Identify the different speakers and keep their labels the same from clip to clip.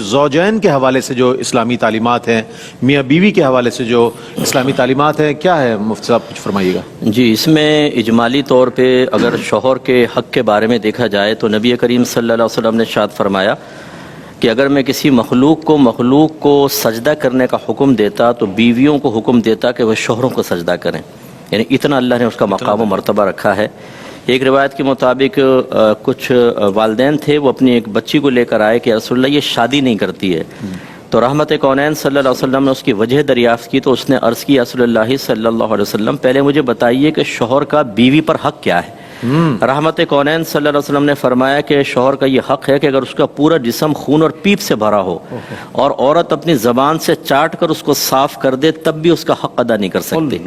Speaker 1: زوجین کے حوالے سے جو اسلامی تعلیمات ہیں، میاں بیوی کے حوالے سے جو اسلامی تعلیمات ہیں، کیا ہے مفتی صاحب کچھ فرمائیے گا؟
Speaker 2: جی، اس میں اجمالی طور پہ اگر شوہر کے حق کے بارے میں دیکھا جائے تو نبی کریم صلی اللہ علیہ وسلم نے ارشاد فرمایا کہ اگر میں کسی مخلوق کو سجدہ کرنے کا حکم دیتا تو بیویوں کو حکم دیتا کہ وہ شوہروں کو سجدہ کریں، یعنی اتنا اللہ نے اس کا مقام و مرتبہ رکھا ہے۔ ایک روایت کے مطابق کچھ والدین تھے، وہ اپنی ایک بچی کو لے کر آئے کہ رسول اللہ یہ شادی نہیں کرتی ہے، تو رحمت کونین صلی اللہ علیہ وسلم نے اس کی وجہ دریافت کی تو اس نے عرض کی رسول اللہ صلی اللہ علیہ وسلم پہلے مجھے بتائیے کہ شوہر کا بیوی پر حق کیا ہے۔ رحمت کونین صلی اللہ علیہ وسلم نے فرمایا کہ شوہر کا یہ حق ہے کہ اگر اس کا پورا جسم خون اور پیپ سے بھرا ہو اور عورت اپنی زبان سے چاٹ کر اس کو صاف کر دے تب بھی اس کا حق ادا نہیں کر سکتی۔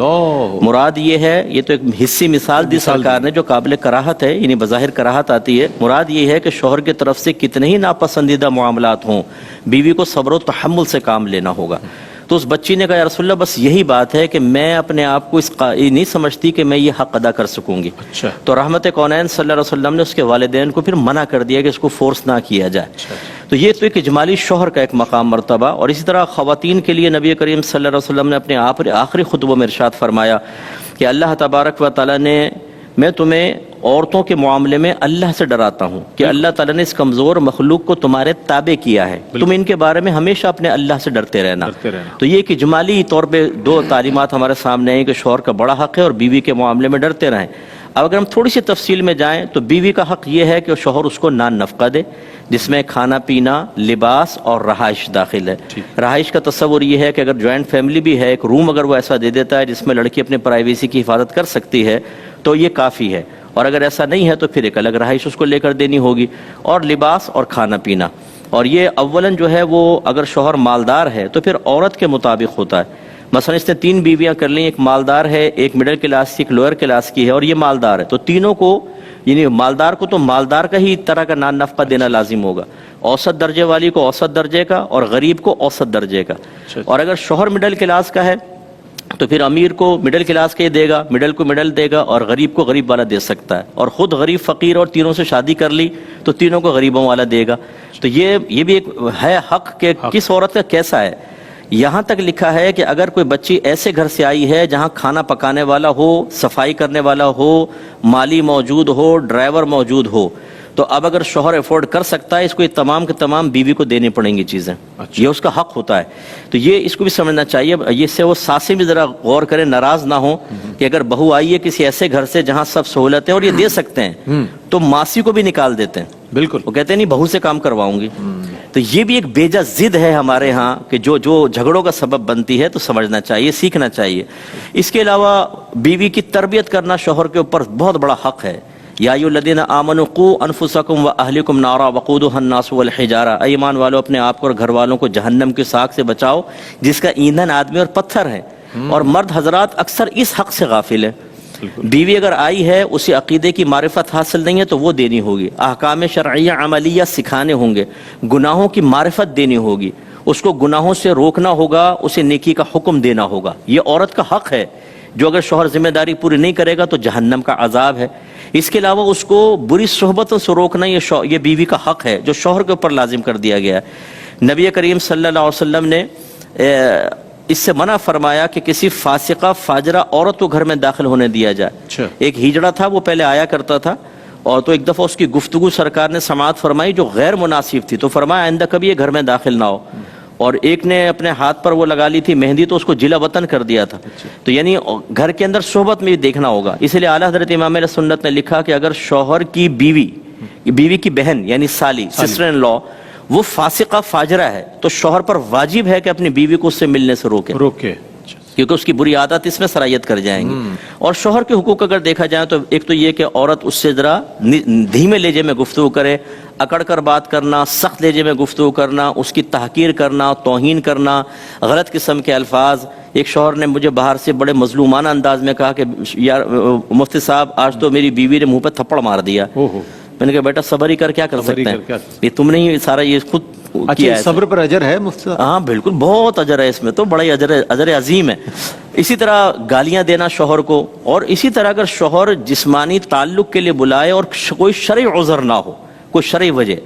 Speaker 2: مراد یہ ہے، یہ تو ایک حصی مثال دی سرکار نے جو قابل کراہت ہے، یعنی بظاہر کراہت آتی ہے، مراد یہ ہے کہ شوہر کی طرف سے کتنے ہی ناپسندیدہ معاملات ہوں، بیوی کو صبر و تحمل سے کام لینا ہوگا۔ تو اس بچی نے کہا یا رسول اللہ بس یہی بات ہے کہ میں اپنے آپ کو نہیں سمجھتی کہ میں یہ حق ادا کر سکوں گی۔ تو رحمت کونین صلی اللہ علیہ وسلم نے اس کے والدین کو پھر منع کر دیا کہ اس کو فورس نہ کیا جائے۔ تو یہ تو ایک اجمالی شوہر کا ایک مقام مرتبہ، اور اسی طرح خواتین کے لیے نبی کریم صلی اللہ علیہ وسلم نے اپنے آخری خطبوں میں ارشاد فرمایا کہ اللہ تبارک و تعالیٰ نے میں تمہیں عورتوں کے معاملے میں اللہ سے ڈراتا ہوں کہ اللہ تعالیٰ نے اس کمزور مخلوق کو تمہارے تابع کیا ہے، تم ان کے بارے میں ہمیشہ اپنے اللہ سے ڈرتے رہنا۔ تو یہ ایک اجمالی طور پہ دو تعلیمات ہمارے سامنے ہیں کہ شوہر کا بڑا حق ہے اور بیوی کے معاملے میں ڈرتے رہیں۔ اب اگر ہم تھوڑی سی تفصیل میں جائیں تو بیوی کا حق یہ ہے کہ شوہر اس کو نان نفقہ دے، جس میں کھانا پینا، لباس اور رہائش داخل ہے۔ رہائش کا تصور یہ ہے کہ اگر جوائنٹ فیملی بھی ہے، ایک روم اگر وہ ایسا دے دیتا ہے جس میں لڑکی اپنے پرائیویسی کی حفاظت کر سکتی ہے تو یہ کافی ہے، اور اگر ایسا نہیں ہے تو پھر ایک الگ رہائش اس کو لے کر دینی ہوگی، اور لباس اور کھانا پینا۔ اور یہ اولاً جو ہے وہ اگر شوہر مالدار ہے تو پھر عورت کے مطابق ہوتا ہے۔ مثلا اس نے 3 بیویاں کر لیں، ایک مالدار ہے، ایک مڈل کلاس کی، ایک لوئر کلاس کی ہے، اور یہ مالدار ہے، تو تینوں کو یعنی مالدار کو تو مالدار کا ہی طرح کا نان نفقہ دینا لازم ہوگا، اوسط درجے والی کو اوسط درجے کا اور غریب کو اوسط درجے کا۔ اور اگر شوہر مڈل کلاس کا ہے تو پھر امیر کو مڈل کلاس کے دے گا، مڈل کو مڈل دے گا، اور غریب کو غریب والا دے سکتا ہے، اور خود غریب فقیر اور تینوں سے شادی کر لی تو تینوں کو غریبوں والا دے گا۔ تو یہ بھی ایک ہے حق کہ کس عورت کا کیسا ہے۔ یہاں تک لکھا ہے کہ اگر کوئی بچی ایسے گھر سے آئی ہے جہاں کھانا پکانے والا ہو، صفائی کرنے والا ہو، مالی موجود ہو، ڈرائیور موجود ہو، تو اب اگر شوہر افورڈ کر سکتا ہے اس کو یہ تمام کے تمام بیوی کو دینے پڑیں گی چیزیں، یہ اس کا حق ہوتا ہے۔ تو یہ اس کو بھی سمجھنا چاہیے، اس سے وہ ساسیں بھی ذرا غور کریں، ناراض نہ ہوں کہ اگر بہو آئی ہے کسی ایسے گھر سے جہاں سب سہولتیں اور یہ دے سکتے ہیں تو ماسی کو بھی نکال دیتے ہیں، بالکل، وہ کہتے ہیں نہیں بہو سے کام کرواؤں گی۔ تو یہ بھی ایک بیجا ضد ہے ہمارے ہاں کہ جو جھگڑوں کا سبب بنتی ہے، تو سمجھنا چاہیے، سیکھنا چاہیے۔ اس کے علاوہ بیوی کی تربیت کرنا شوہر کے اوپر بہت بڑا حق ہے۔ یا ایھا الذین آمنوا قوا انفسکم واہلکم نارا وقودھا الناس والحجارہ، اے ایمان والو اپنے آپ کو اور گھر والوں کو جہنم کی ساگ سے بچاؤ جس کا ایندھن آدمی اور پتھر ہے۔ اور مرد حضرات اکثر اس حق سے غافل ہے۔ بیوی اگر آئی ہے اسے عقیدے کی معرفت حاصل نہیں ہے تو وہ دینی ہوگی، احکام شرعیہ عملیہ سکھانے ہوں گے، گناہوں کی معرفت دینی ہوگی، اس کو گناہوں سے روکنا ہوگا، اسے نیکی کا حکم دینا ہوگا۔ یہ عورت کا حق ہے، جو اگر شوہر ذمہ داری پوری نہیں کرے گا تو جہنم کا عذاب ہے۔ اس کے علاوہ اس کو بری صحبتوں سے روکنا یہ بیوی کا حق ہے جو شوہر کے اوپر لازم کر دیا گیا ہے۔ نبی کریم صلی اللہ علیہ وسلم نے اس سے منع فرمایا کہ کسی فاسقہ فاجرہ عورت کو گھر میں داخل ہونے دیا جائے۔ ایک ہجڑا تھا، وہ پہلے آیا کرتا تھا، اور تو ایک دفعہ اس کی گفتگو سرکار نے سماعت فرمائی جو غیر مناسب تھی، تو فرمایا آئندہ کبھی یہ گھر میں داخل نہ ہو۔ اور ایک نے اپنے ہاتھ پر وہ لگا لی تھی مہندی، تو اس کو جلا وطن کر دیا تھا۔ تو یعنی گھر کے اندر صحبت میں بھی دیکھنا ہوگا۔ اس لیے اعلیٰ حضرت امام اہل سنت نے لکھا کہ اگر شوہر کی بیوی کی بہن یعنی سالی، سسٹر ان لا، وہ فاسقہ فاجرہ ہے تو شوہر پر واجب ہے کہ اپنی بیوی کو اس سے ملنے سے روکے، کیونکہ اس کی بری عادت اس میں سرایت کر جائیں گی۔ اور شوہر کے حقوق اگر دیکھا جائے تو ایک تو یہ کہ عورت اس سے ذرا دھیمے لہجے میں گفتگو کرے، اکڑ کر بات کرنا، سخت لہجے میں گفتگو کرنا، اس کی تحقیر کرنا، توہین کرنا، غلط قسم کے الفاظ۔ ایک شوہر نے مجھے باہر سے بڑے مظلومانہ انداز میں کہا کہ یار مفتی صاحب آج تو میری بیوی نے منہ پہ تھپڑ مار دیا۔ میں نے کہا بیٹا صبر ہی کر، کیا کر سکتے ہیں، یہ تم نے ہی سارا یہ خود کیا ہے۔
Speaker 1: صبر پر اجر ہے مفتی صاحب؟
Speaker 2: ہاں بالکل، بہت اجر ہے اس میں، تو بڑا ہی اجر عظیم ہے۔ اسی طرح گالیاں دینا شوہر کو، اور اسی طرح اگر شوہر جسمانی تعلق کے لیے بلائے اور کوئی شرعی عذر نہ ہو، کوئی شرعی وجہ،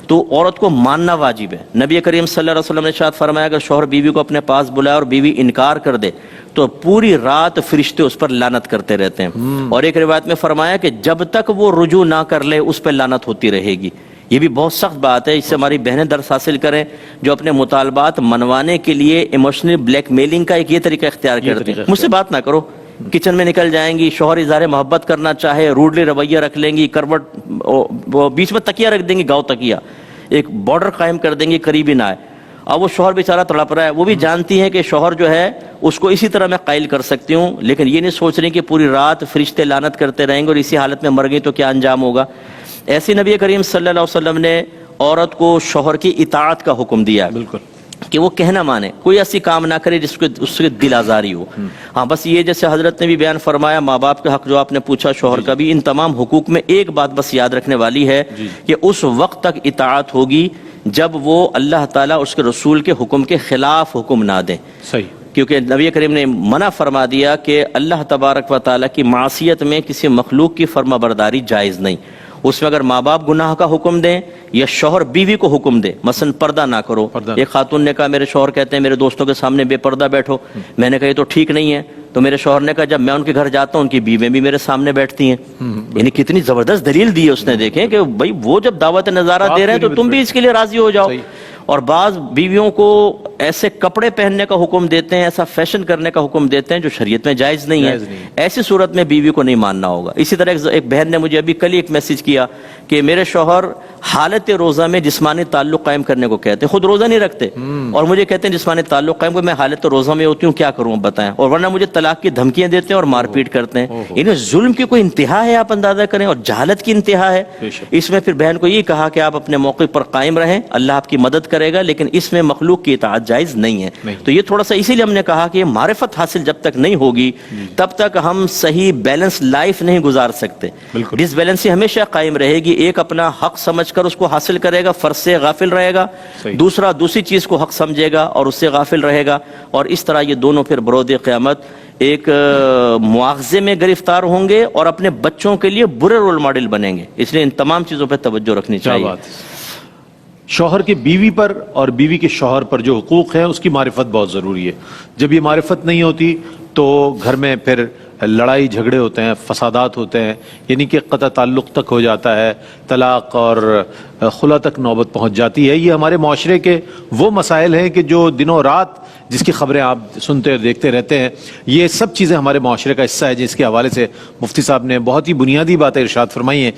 Speaker 2: تو عورت کو ماننا واجب ہے. نبی کریم صلی اللہ علیہ وسلم نے ارشاد فرمایا اگر شوہر بیوی کو اپنے پاس بلائے اور بیوی انکار کر دے تو پوری رات فرشتے اس پر لعنت کرتے رہتے ہیں. اور ایک روایت میں فرمایا کہ جب تک وہ رجوع نہ کر لے اس پہ لعنت ہوتی رہے گی. یہ بھی بہت سخت بات ہے. اس سے ہماری بہنیں درس حاصل کریں جو اپنے مطالبات منوانے کے لیے ایموشنل بلیک میلنگ کا ایک یہ طریقہ اختیار کرتے ہیں. مجھ سے بات نہ کرو, کچن میں نکل جائیں گی, شوہر اظہار محبت کرنا چاہے روڈلی رویہ رکھ لیں گی, کروٹ بیچ میں تکیہ رکھ دیں گی, گاؤں تکیہ ایک بارڈر قائم کر دیں گی, قریبی نہ آئے. اب وہ شوہر بیچارہ تڑپ رہا ہے, وہ بھی جانتی ہیں کہ شوہر جو ہے اس کو اسی طرح میں قائل کر سکتی ہوں, لیکن یہ نہیں سوچ رہی کہ پوری رات فرشتے لعنت کرتے رہیں گے اور اسی حالت میں مر گئی تو کیا انجام ہوگا. ایسی نبی کریم صلی اللہ علیہ وسلم نے عورت کو شوہر کی اطاعت کا حکم دیا
Speaker 1: بالکل
Speaker 2: کہ وہ کہنا مانے, کوئی ایسی کام نہ کرے جس کو اس کے دل آزاری ہو. ہاں بس یہ جیسے حضرت نے بھی بیان فرمایا ماں باپ کے حق جو آپ نے پوچھا شوہر کا بھی, ان تمام حقوق میں ایک بات بس یاد رکھنے والی ہے کہ اس وقت تک اطاعت ہوگی جب وہ اللہ تعالیٰ اس کے رسول کے حکم کے خلاف حکم نہ دیں.
Speaker 1: صحیح,
Speaker 2: کیونکہ نبی کریم نے منع فرما دیا کہ اللہ تبارک و تعالیٰ کی معصیت میں کسی مخلوق کی فرما برداری جائز نہیں. اس میں اگر ماں باپ گناہ کا حکم دیں یا شوہر بیوی کو حکم دے, مثلا پردہ نہ کرو. ایک خاتون نے کہا میرے شوہر کہتے ہیں میرے دوستوں کے سامنے بے پردہ بیٹھو. میں نے کہا یہ تو ٹھیک نہیں ہے. تو میرے شوہر نے کہا جب میں ان کے گھر جاتا ہوں ان کی بیویاں بھی میرے سامنے بیٹھتی ہیں. یعنی کتنی زبردست دلیل دی ہے اس نے, دیکھیں کہ بھائی وہ جب دعوت نظارہ دے رہے ہیں تو تم بھی اس کے لیے راضی ہو جاؤ. اور بعض بیویوں کو ایسے کپڑے پہننے کا حکم دیتے ہیں, ایسا فیشن کرنے کا حکم دیتے ہیں جو شریعت میں جائز نہیں ہے. ایسی صورت میں بیوی کو نہیں ماننا ہوگا. اسی طرح ایک بہن نے مجھے ابھی کل ہی ایک میسج کیا کہ میرے شوہر حالت روزہ میں جسمانی تعلق قائم کرنے کو کہتے ہیں, خود روزہ نہیں رکھتے اور مجھے کہتے ہیں جسمانی تعلق قائم کر, میں حالت روزہ میں ہوتی ہوں کیا کروں بتائیں, اور ورنہ مجھے طلاق کی دھمکیاں دیتے ہیں اور مار پیٹ کرتے ہیں. انہیں ظلم کی کوئی انتہا ہے, آپ اندازہ کریں, اور جہالت کی انتہا ہے. اس میں پھر بہن کو یہ کہا کہ آپ اپنے موقع پر قائم رہیں, اللہ آپ کی مدد کرے گا, لیکن اس میں مخلوق کی اطاعت جائز نہیں ہے. تو یہ تھوڑا سا اسی لیے ہم نے کہا کہ معرفت حاصل جب تک نہیں ہوگی تب تک ہم صحیح بیلنس لائف نہیں گزار سکتے. ڈس بیلنسی ہمیشہ قائم رہے گی. ایک اپنا حق سمجھ کر اس کو حاصل کرے گا, فرض سے غافل رہے گا, دوسرا دوسری چیز کو حق سمجھے گا اور اس سے غافل رہے گا, اور اس طرح یہ دونوں پھر برود قیامت ایک مواخذے میں گرفتار ہوں گے اور اپنے بچوں کے لیے برے رول ماڈل بنیں گے. اس لیے ان تمام چیزوں پہ توجہ رکھنی چاہیے.
Speaker 1: شوہر کے بیوی پر اور بیوی کے شوہر پر جو حقوق ہیں اس کی معرفت بہت ضروری ہے. جب یہ معرفت نہیں ہوتی تو گھر میں پھر لڑائی جھگڑے ہوتے ہیں, فسادات ہوتے ہیں, یعنی کہ قطع تعلق تک ہو جاتا ہے, طلاق اور خلا تک نوبت پہنچ جاتی ہے. یہ ہمارے معاشرے کے وہ مسائل ہیں کہ جو دنوں رات جس کی خبریں آپ سنتے اور دیکھتے رہتے ہیں, یہ سب چیزیں ہمارے معاشرے کا حصہ ہے, جس کے حوالے سے مفتی صاحب نے بہت ہی بنیادی باتیں ارشاد فرمائی ہیں.